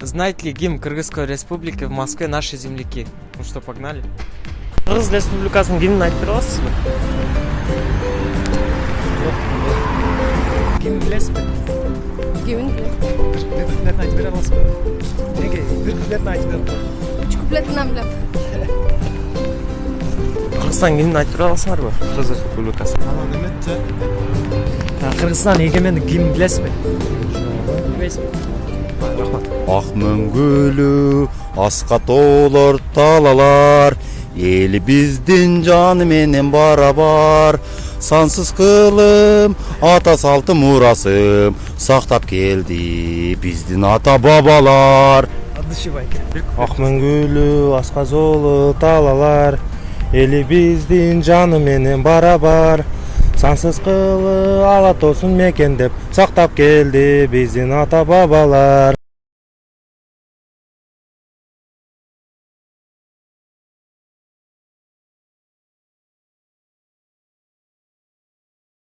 Знаете ли гимн Кыргызской республики в Москве «Наши земляки»? Ну что, погнали? Кыргыз Республикасынын гимнин айтып бере аласызбы? Гимн билесизби? Гимн билем. Бир куплетін айтып бере аласызбы? Неге? Бир куплетін айтып бере аласызбы? 3 куплетинен билем. Кыргызстан гимнин айтып бере аласыңарбы? Кыргыз Республикасы. Анан эметчи. Кыргызстан эгемендик гимн билесизби? Билбейсизби? Рахмат. Ак мөңгүлүү аска тоолор талалар, элибиздин жаны менен барабар. Сансыз кылым ата салтым мурасым, сактап келди биздин ата бабалар. Адышыбай. Ак мөңгүлүү аска жолу талалар, элибиздин жаны менен барабар. Сансыз кылы ала тоосун мекендеп, сактап келди биздин ата бабалар.